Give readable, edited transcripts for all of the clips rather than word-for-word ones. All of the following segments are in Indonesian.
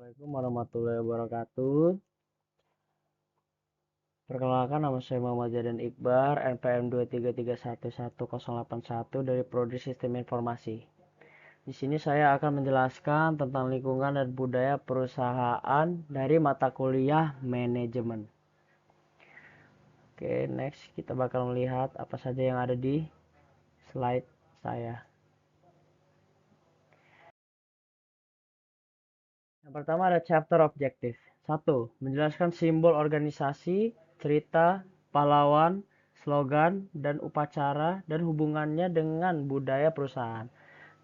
Assalamualaikum warahmatullahi wabarakatuh. Perkenalkan, nama saya Muhammad Jadan Iqbar, NPM 233111081 dari Prodi Sistem Informasi. Di sini saya akan menjelaskan tentang lingkungan dan budaya perusahaan dari mata kuliah manajemen. Oke, next kita bakal melihat apa saja yang ada di slide saya. Yang pertama ada chapter objektif. 1. Menjelaskan simbol organisasi, cerita, pahlawan, slogan, dan upacara, dan hubungannya dengan budaya perusahaan.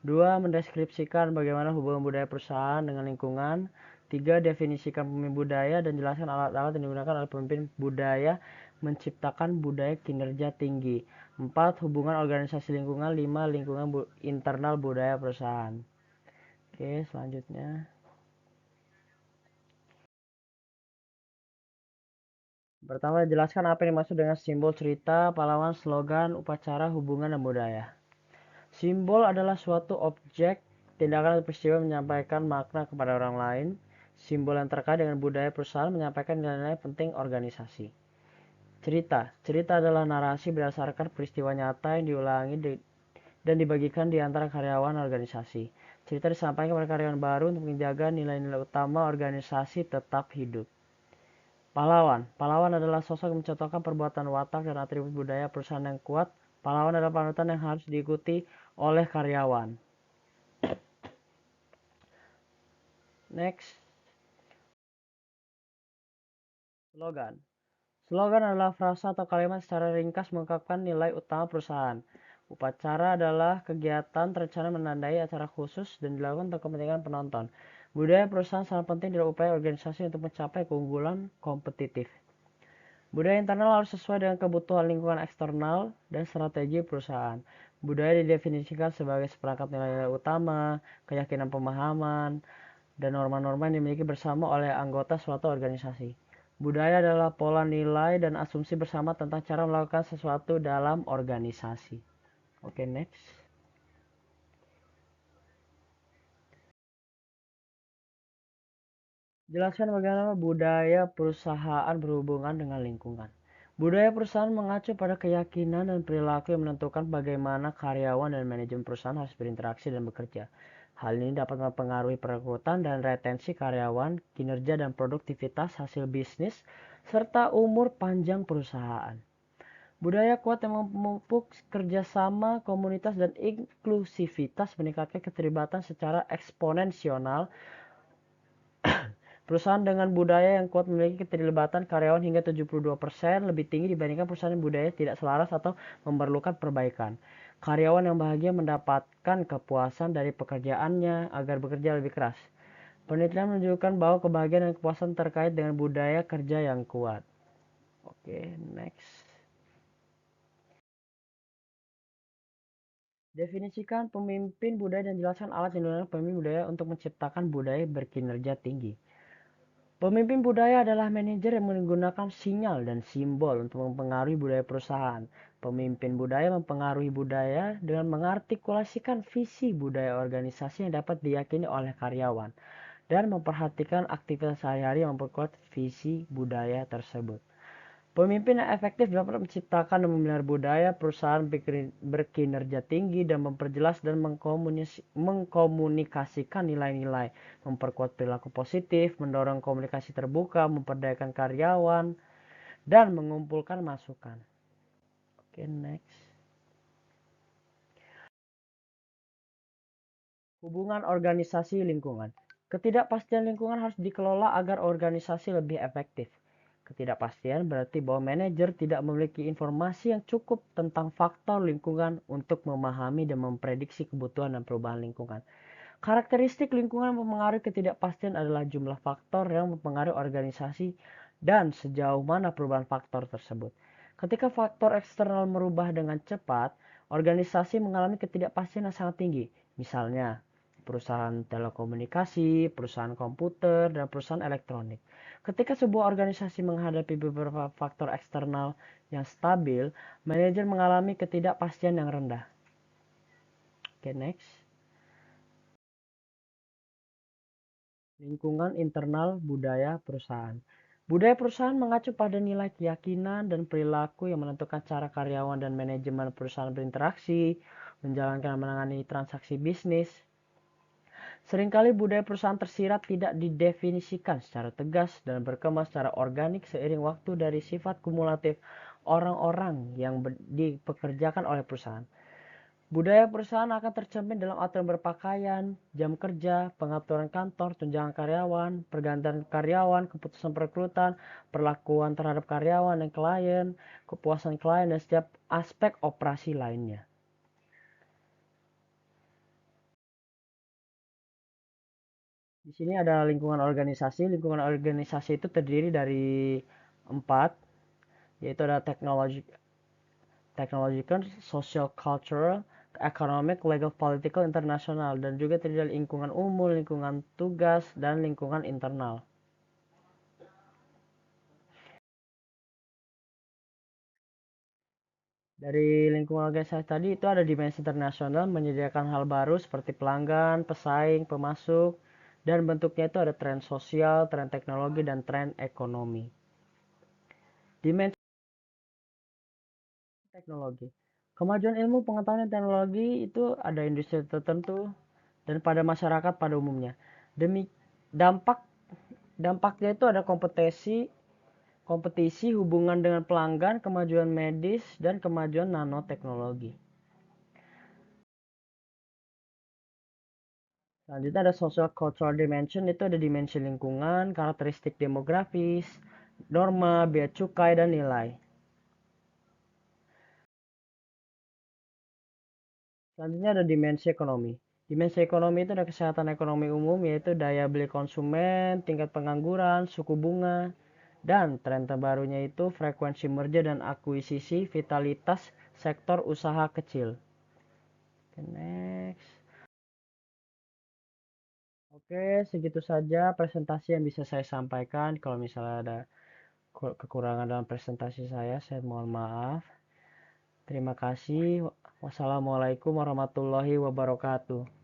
2. Mendeskripsikan bagaimana hubungan budaya perusahaan dengan lingkungan. 3. Definisikan pemimpin budaya dan jelaskan alat-alat yang digunakan oleh pemimpin budaya menciptakan budaya kinerja tinggi. 4. Hubungan organisasi lingkungan. 5. Lingkungan internal budaya perusahaan. Oke, selanjutnya. Pertama, jelaskan apa yang dimaksud dengan simbol, cerita, pahlawan, slogan, upacara, hubungan, dan budaya. Simbol adalah suatu objek, tindakan, atau peristiwa menyampaikan makna kepada orang lain. Simbol yang terkait dengan budaya perusahaan menyampaikan nilai-nilai penting organisasi. Cerita. Cerita adalah narasi berdasarkan peristiwa nyata yang diulangi dan dibagikan di antara karyawan organisasi. Cerita disampaikan kepada karyawan baru untuk menjaga nilai-nilai utama organisasi tetap hidup. Pahlawan. Pahlawan adalah sosok yang mencontohkan perbuatan watak dan atribut budaya perusahaan yang kuat. Pahlawan adalah panutan yang harus diikuti oleh karyawan. Next. Slogan. Slogan adalah frasa atau kalimat secara ringkas mengungkapkan nilai utama perusahaan. Upacara adalah kegiatan terencana menandai acara khusus dan dilakukan untuk kepentingan penonton. Budaya perusahaan sangat penting dalam upaya organisasi untuk mencapai keunggulan kompetitif. Budaya internal harus sesuai dengan kebutuhan lingkungan eksternal dan strategi perusahaan. Budaya didefinisikan sebagai seperangkat nilai-nilai utama, keyakinan pemahaman, dan norma-norma yang dimiliki bersama oleh anggota suatu organisasi. Budaya adalah pola nilai dan asumsi bersama tentang cara melakukan sesuatu dalam organisasi. Oke, next. Jelaskan bagaimana budaya perusahaan berhubungan dengan lingkungan. Budaya perusahaan mengacu pada keyakinan dan perilaku yang menentukan bagaimana karyawan dan manajemen perusahaan harus berinteraksi dan bekerja. Hal ini dapat mempengaruhi perekrutan dan retensi karyawan, kinerja dan produktivitas hasil bisnis, serta umur panjang perusahaan. Budaya kuat yang memupuk kerjasama, komunitas, dan inklusivitas meningkatkan keterlibatan secara eksponensial. Perusahaan dengan budaya yang kuat memiliki keterlibatan karyawan hingga 72% lebih tinggi dibandingkan perusahaan yang budaya tidak selaras atau memerlukan perbaikan. Karyawan yang bahagia mendapatkan kepuasan dari pekerjaannya agar bekerja lebih keras. Penelitian menunjukkan bahwa kebahagiaan dan kepuasan terkait dengan budaya kerja yang kuat. Oke, next. Definisikan pemimpin budaya dan jelaskan alat yang digunakan pemimpin budaya untuk menciptakan budaya berkinerja tinggi. Pemimpin budaya adalah manajer yang menggunakan sinyal dan simbol untuk mempengaruhi budaya perusahaan. Pemimpin budaya mempengaruhi budaya dengan mengartikulasikan visi budaya organisasi yang dapat diyakini oleh karyawan dan memperhatikan aktivitas sehari-hari yang memperkuat visi budaya tersebut. Pemimpin yang efektif dapat menciptakan dan memelihara budaya perusahaan berkinerja tinggi dan memperjelas dan mengkomunikasikan nilai-nilai, memperkuat perilaku positif, mendorong komunikasi terbuka, memperdayakan karyawan, dan mengumpulkan masukan. Oke, next. Hubungan organisasi lingkungan. Ketidakpastian lingkungan harus dikelola agar organisasi lebih efektif. Ketidakpastian berarti bahwa manajer tidak memiliki informasi yang cukup tentang faktor lingkungan untuk memahami dan memprediksi kebutuhan dan perubahan lingkungan. Karakteristik lingkungan yang mempengaruhi ketidakpastian adalah jumlah faktor yang mempengaruhi organisasi dan sejauh mana perubahan faktor tersebut. Ketika faktor eksternal merubah dengan cepat, organisasi mengalami ketidakpastian yang sangat tinggi. Misalnya, perusahaan telekomunikasi, perusahaan komputer, dan perusahaan elektronik. Ketika sebuah organisasi menghadapi beberapa faktor eksternal yang stabil, manajer mengalami ketidakpastian yang rendah. Oke, next. Lingkungan internal budaya perusahaan. Budaya perusahaan mengacu pada nilai keyakinan dan perilaku yang menentukan cara karyawan dan manajemen perusahaan berinteraksi, menjalankan dan menangani transaksi bisnis. Seringkali budaya perusahaan tersirat tidak didefinisikan secara tegas dan berkembang secara organik seiring waktu dari sifat kumulatif orang-orang yang dipekerjakan oleh perusahaan. Budaya perusahaan akan tercermin dalam aturan berpakaian, jam kerja, pengaturan kantor, tunjangan karyawan, pergantian karyawan, keputusan perekrutan, perlakuan terhadap karyawan dan klien, kepuasan klien, dan setiap aspek operasi lainnya. Di sini ada lingkungan organisasi. Lingkungan organisasi itu terdiri dari 4, yaitu ada technological, social, cultural, economic, legal, political, internasional, dan juga terdiri dari lingkungan umum, lingkungan tugas, dan lingkungan internal. Dari lingkungan organisasi tadi itu ada dimensi internasional, menyediakan hal baru seperti pelanggan, pesaing, pemasok, dan bentuknya itu ada tren sosial, tren teknologi, dan tren ekonomi. Dimensi teknologi. Kemajuan ilmu pengetahuan dan teknologi itu ada industri tertentu dan pada masyarakat pada umumnya. Demi dampaknya itu ada kompetisi hubungan dengan pelanggan, kemajuan medis, dan kemajuan nanoteknologi. Selanjutnya ada social cultural dimension, itu ada dimensi lingkungan, karakteristik demografis, norma, bea cukai, dan nilai. Selanjutnya ada dimensi ekonomi. Dimensi ekonomi itu ada kesehatan ekonomi umum, yaitu daya beli konsumen, tingkat pengangguran, suku bunga, dan tren terbarunya itu frekuensi merger dan akuisisi, vitalitas sektor usaha kecil. Okay, next. Oke, segitu saja presentasi yang bisa saya sampaikan. Kalau misalnya ada kekurangan dalam presentasi saya mohon maaf. Terima kasih. Wassalamualaikum warahmatullahi wabarakatuh.